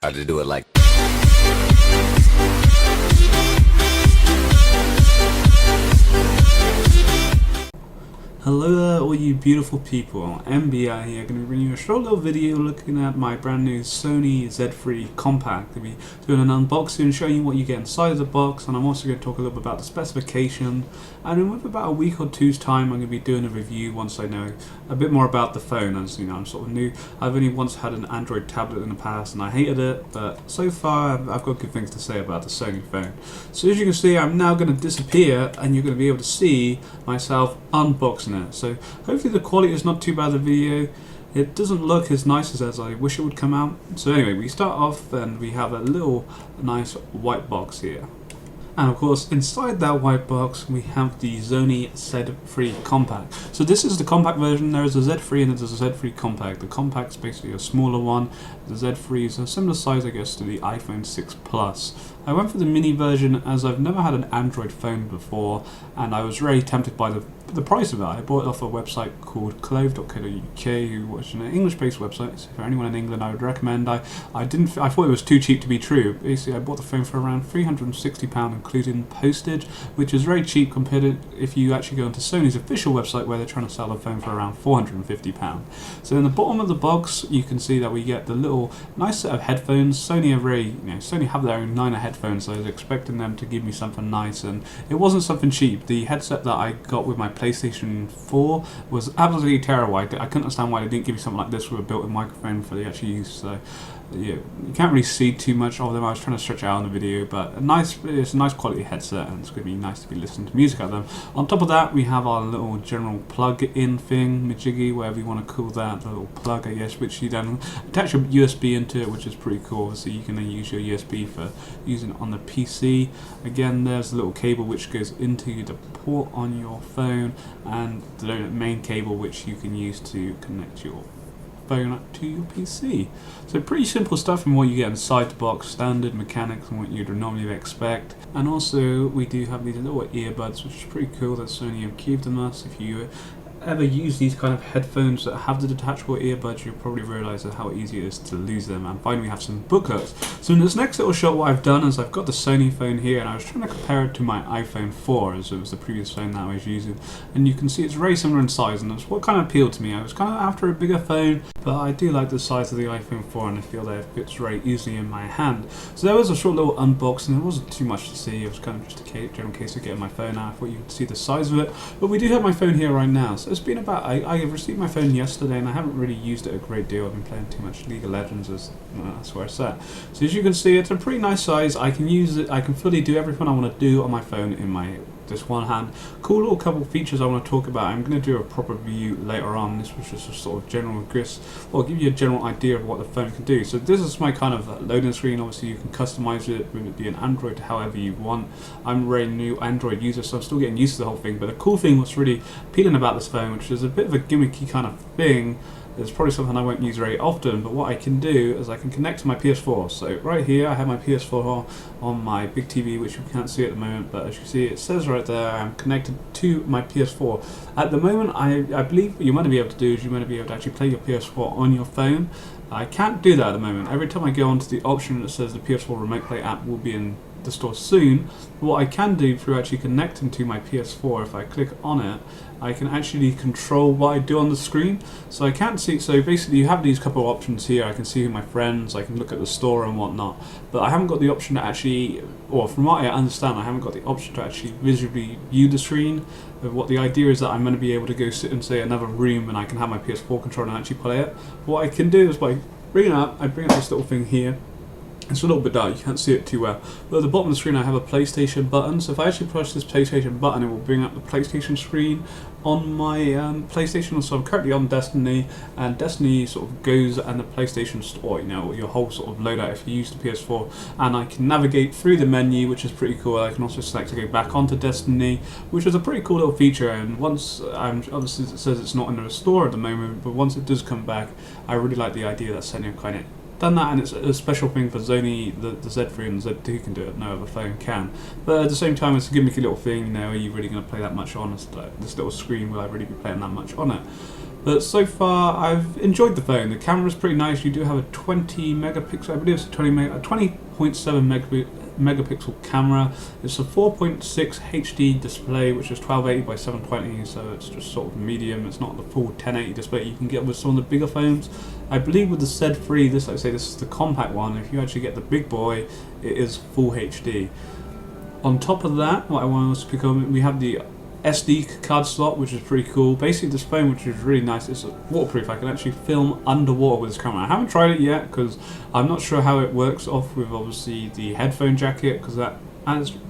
Try to do it like. Hello there, all you beautiful people. MBI here, going to bring you a short little video looking at my brand new Sony Z3 Compact. I'll be doing an unboxing, showing you what you get inside of the box, and I'm also going to talk a little bit about the specification. And in with about a week or two's time, I'm going to be doing a review once I know a bit more about the phone. As you know, I'm sort of new. I've only once had an Android tablet in the past, and I hated it, but so far I've got good things to say about the Sony phone. So as you can see, I'm now going to disappear, and you're going to be able to see myself unboxing it. So hopefully the quality is not too bad of the video. It doesn't look as nice as I wish it would come out. So anyway, we start off and we have a little nice white box here. And of course, inside that white box, we have the Sony Z3 Compact. So this is the compact version. There is a Z3 and there's a Z3 Compact. The Compact is basically a smaller one. The Z3 is a similar size, I guess, to the iPhone 6 Plus. I went for the mini version as I've never had an Android phone before, and I was very tempted by the price of it. I bought it off a website called clove.co.uk, which is an English-based website. So for anyone in England, I would recommend. I thought it was too cheap to be true. Basically, I bought the phone for around £360, including postage, which is very cheap compared to if you actually go onto Sony's official website, where they're trying to sell the phone for around £450. So in the bottom of the box, you can see that we get the little nice set of headphones. Sony have their own line of headphones, so I was expecting them to give me something nice, and it wasn't something cheap. The headset that I got with my PlayStation 4 was absolutely terrible. I couldn't understand why they didn't give me something like this with a built-in microphone for the actual use. So yeah, you can't really see too much of them. I was trying to stretch it out in the video, but it's a nice quality headset, and it's going to be nice to be listening to music out of them. On top of that, we have our little general plug-in thing, majiggy, whatever you want to call that, the little plug, I guess, which you then attach your USB into it, which is pretty cool. So you can then use your USB for using it on the PC. Again, there's a little cable which goes into the port on your phone, and the main cable which you can use to connect your phone to your PC. So pretty simple stuff from what you get inside the box, standard mechanics and what you'd normally expect. And also we do have these little earbuds, which is pretty cool that Sony have kept them us. If you ever use these kind of headphones that have the detachable earbuds, you'll probably realise how easy it is to lose them. And finally we have some booklets. So in this next little shot, what I've done is I've got the Sony phone here, and I was trying to compare it to my iPhone 4, as it was the previous phone that I was using, and you can see it's very similar in size, and that's what kind of appealed to me. I was kind of after a bigger phone, but I do like the size of the iPhone 4, and I feel that it fits very easily in my hand. So there was a short little unboxing. There wasn't too much to see. It was kind of just a general case of getting my phone out. I thought you could see the size of it, but we do have my phone here right now. So it's been about, I received my phone yesterday, and I haven't really used it a great deal. I've been playing too much League of Legends, that's where it's at. So as you can see, it's a pretty nice size. I can use it, I can fully do everything I want to do on my phone in this one hand. Cool little couple of features I want to talk about. I'm going to do a proper review later on. This was just a sort of general give you a general idea of what the phone can do. So this is my kind of loading screen. Obviously you can customize it, whether it be an Android, however you want. I'm a very new Android user, so I'm still getting used to the whole thing. But the cool thing was really appealing about this phone, which is a bit of a gimmicky kind of thing. It's probably something I won't use very often, but what I can do is I can connect to my PS4. So right here I have my PS4 on my big TV, which you can't see at the moment, but as you see, it says right there I'm connected to my PS4. At the moment, I believe what you might be able to do is you might be able to actually play your PS4 on your phone. I can't do that at the moment. Every time I go onto the option that says the PS4 Remote Play app will be in the store soon, what I can do through actually connecting to my PS4, if I click on it, I can actually control what I do on the screen. So I can't see, so basically you have these couple of options here. I can see my friends, I can look at the store and whatnot, but I haven't got the option to actually, or from what I understand, I haven't got the option to actually visually view the screen. What the idea is that I'm going to be able to go sit in, say, another room, and I can have my PS4 controller and actually play it. What I can do is by bringing up, I bring up this little thing here. It's a little bit dark, you can't see it too well. But at the bottom of the screen I have a PlayStation button, so if I actually push this PlayStation button, it will bring up the PlayStation screen on my PlayStation. So I'm currently on Destiny, and Destiny sort of goes and the PlayStation store, your whole sort of loadout if you use the PS4, and I can navigate through the menu, which is pretty cool. I can also select to go back onto Destiny, which is a pretty cool little feature, and once, obviously it says it's not in the store at the moment, but once it does come back, I really like the idea that Sony kind of done that, and it's a special thing for Sony. The Z3 and the Z2 can do it, no other phone can. But at the same time, it's a gimmicky little thing. Are you really going to play that much on this little screen? Will I really be playing that much on it? But so far, I've enjoyed the phone. The camera's pretty nice. You do have a 20 megapixel, I believe it's a 20.7 megapixel camera. It's a 4.6 HD display, which is 1280 by 720, so it's just sort of medium. It's not the full 1080 display you can get with some of the bigger phones. I believe with the Z3, this is the compact one. If you actually get the big boy, it is full HD. On top of that, what I want to pick up, we have the SD card slot, which is pretty cool. Basically, this phone, which is really nice, is waterproof. I can actually film underwater with this camera. I haven't tried it yet because I'm not sure how it works off with obviously the headphone jacket, because that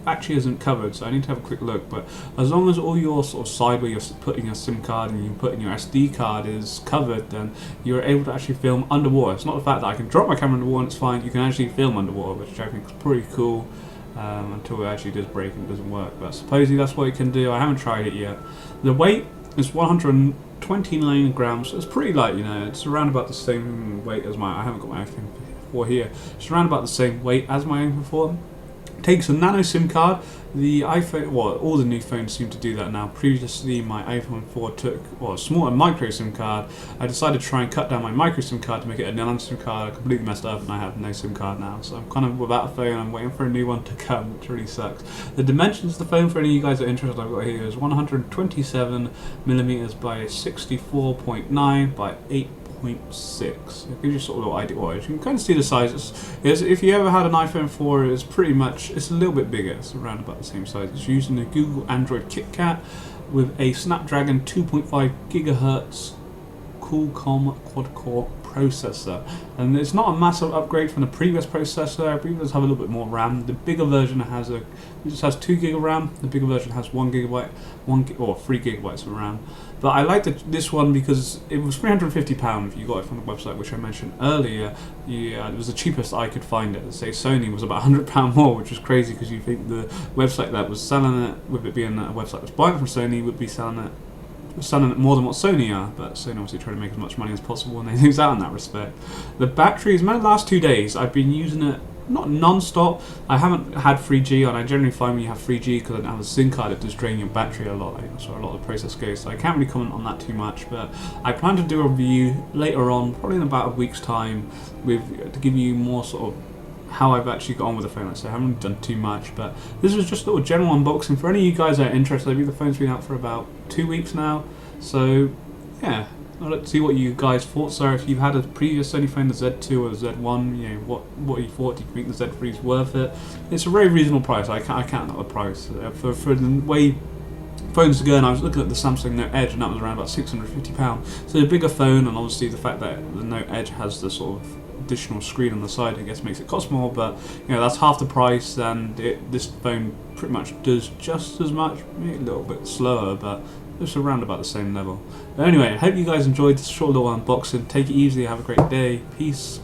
actually isn't covered, so I need to have a quick look. But as long as all your sort of side where you're putting your SIM card and you put in your SD card is covered, then you're able to actually film underwater. It's not the fact that I can drop my camera underwater and it's fine. You can actually film underwater, which I think is pretty cool. Until it actually does break and doesn't work, but supposedly that's what it can do. I haven't tried it yet. The weight is 129 grams. It's pretty light, you know. It's around about the same weight as I haven't got my iPhone 4 here. It's around about the same weight as my iPhone 4. Takes a nano SIM card. The iPhone, well, all the new phones seem to do that now. Previously, my iPhone 4 took a smaller micro SIM card. I decided to try and cut down my micro SIM card to make it a nano SIM card. I completely messed up, and I have no SIM card now. So I'm kind of without a phone. I'm waiting for a new one to come, which really sucks. The dimensions of the phone, for any of you guys that are interested, I've got here is 127 millimeters by 64.9 by 8.6. It gives you sort of a little idea. Well, you can kind of see the size. If you ever had an iPhone 4, it's a little bit bigger. It's around about the same size. It's using the Google Android KitKat with a Snapdragon 2.5 gigahertz Qualcomm quad-core processor, and it's not a massive upgrade from the previous processor. I believe it does have a little bit more RAM. The bigger version has 2 GB of RAM. The bigger version has 1 gigabyte, or 3 gigabytes of RAM. But I like this one because it was £350 if you got it from the website, which I mentioned earlier. Yeah, it was the cheapest I could find it. Say Sony was about £100 more, which is crazy because you think the website that was selling it, with it being a website that's buying from Sony, would be selling it more than what Sony are, but Sony obviously try to make as much money as possible, and they lose out in that respect. The battery is, the last 2 days I've been using it not non-stop. I haven't had 3G on. I generally find when you have 3G, because I don't have a SIM card, it does drain your battery a lot. That's where a lot of the process goes, so I can't really comment on that too much. But I plan to do a review later on, probably in about a week's time, to give you more sort of how I've actually got on with the phone. So I haven't done too much, but this was just a little general unboxing for any of you guys that are interested. I believe the phone's been out for about 2 weeks now, so yeah, let's see what you guys' thoughts are. If you've had a previous Sony phone, the Z2 or the Z1, you know, what you thought. Do you think the Z3 is worth it? It's a very reasonable price. I can't know the price for the way phones are going. I was looking at the Samsung Note Edge, and that was around about £650. So a bigger phone, and obviously the fact that the Note Edge has the sort of additional screen on the side, I guess makes it cost more, but you know, that's half the price, and this phone pretty much does just as much, maybe a little bit slower, but it's around about the same level. But anyway, I hope you guys enjoyed this short little unboxing. Take it easy, have a great day, peace.